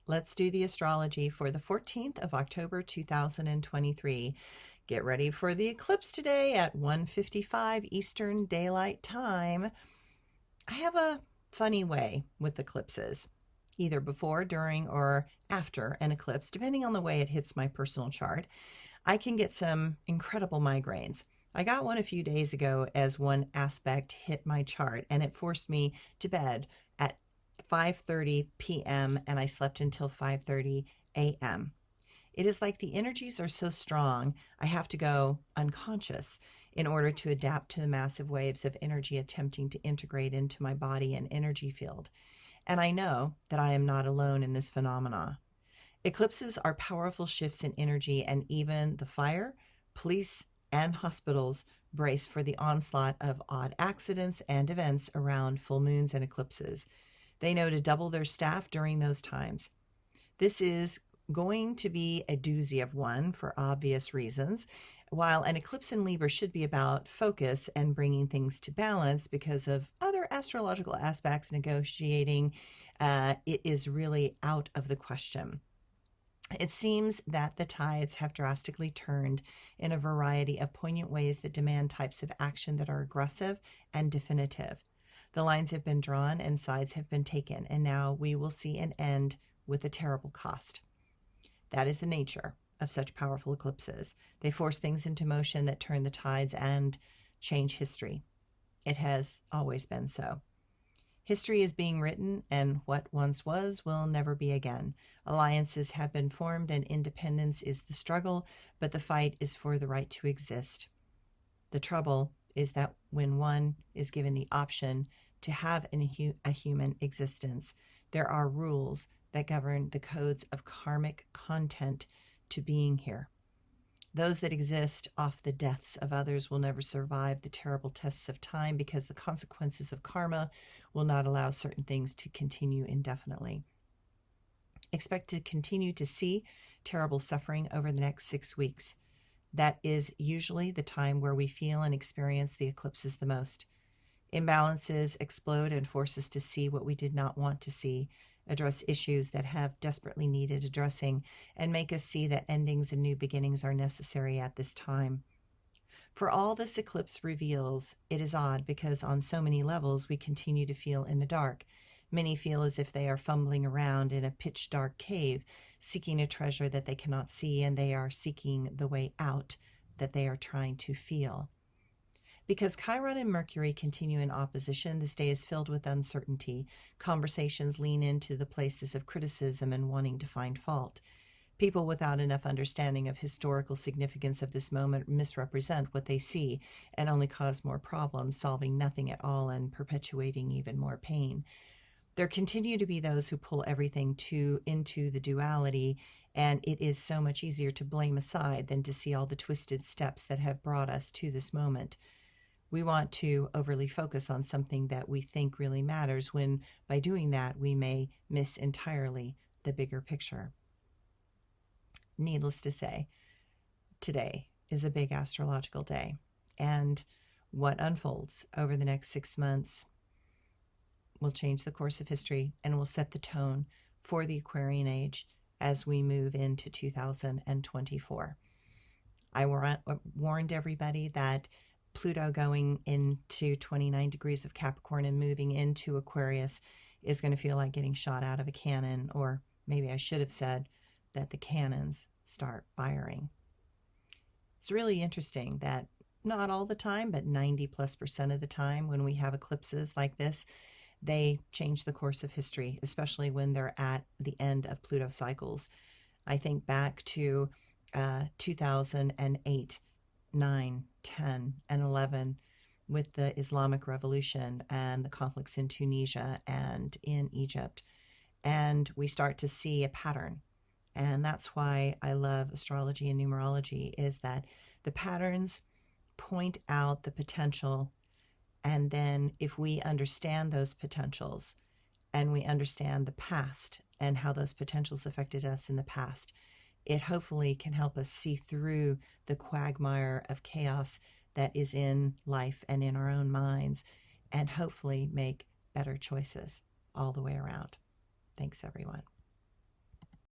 Let's do the astrology for the 14th of October 2023. Get ready for the eclipse today at 1:55 Eastern Daylight Time. I have a funny way with eclipses, either before, during, or after an eclipse, depending on the way it hits my personal chart. I can get some incredible migraines. I got one a few days ago as one aspect hit my chart, and it forced me to bed at 5:30 p.m. and I slept until 5:30 a.m. It is like the energies are so strong, I have to go unconscious in order to adapt to the massive waves of energy attempting to integrate into my body and energy field. And I know that I am not alone in this phenomena. Eclipses are powerful shifts in energy, and even the fire, police, and hospitals brace for the onslaught of odd accidents and events around full moons and eclipses. They know to double their staff during those times. This is going to be a doozy of one for obvious reasons. While an eclipse in Libra should be about focus and bringing things to balance because of other astrological aspects negotiating, it is really out of the question. It seems that the tides have drastically turned in a variety of poignant ways that demand types of action that are aggressive and definitive. The lines have been drawn and sides have been taken, and now we will see an end with a terrible cost. That is the nature of such powerful eclipses. They force things into motion that turn the tides and change history. It has always been so. History is being written, and what once was will never be again. Alliances have been formed, and independence is the struggle, but the fight is for the right to exist. The trouble is that when one is given the option to have a human existence, there are rules that govern the codes of karmic content to being here. Those that exist off the deaths of others will never survive the terrible tests of time because the consequences of karma will not allow certain things to continue indefinitely. Expect to continue to see terrible suffering over the next 6 weeks. That is usually the time where we feel and experience the eclipses the most. Imbalances explode and force us to see what we did not want to see, address issues that have desperately needed addressing, and make us see that endings and new beginnings are necessary at this time. For all this eclipse reveals, it is odd because on so many levels we continue to feel in the dark. Many feel as if they are fumbling around in a pitch dark cave, seeking a treasure that they cannot see, and they are seeking the way out that they are trying to feel. Because Chiron and Mercury continue in opposition, this day is filled with uncertainty. Conversations lean into the places of criticism and wanting to find fault. People without enough understanding of historical significance of this moment misrepresent what they see and only cause more problems, solving nothing at all and perpetuating even more pain. There continue to be those who pull everything into the duality, and it is so much easier to blame a side than to see all the twisted steps that have brought us to this moment. We want to overly focus on something that we think really matters, when by doing that, we may miss entirely the bigger picture. Needless to say, today is a big astrological day, and what unfolds over the next 6 months will change the course of history and will set the tone for the Aquarian age as we move into 2024. I warned everybody that Pluto going into 29 degrees of Capricorn and moving into Aquarius is going to feel like getting shot out of a cannon, or maybe I should have said that the cannons start firing. It's really interesting that not all the time, but 90+% of the time when we have eclipses like this, they change the course of history, especially when they're at the end of Pluto cycles. I think back to 2008, 9, 10, and 11 with the Islamic Revolution and the conflicts in Tunisia and in Egypt. And we start to see a pattern. And that's why I love astrology and numerology, is that the patterns point out the potential. And then if we understand those potentials and we understand the past and how those potentials affected us in the past, it hopefully can help us see through the quagmire of chaos that is in life and in our own minds, and hopefully make better choices all the way around. Thanks, everyone.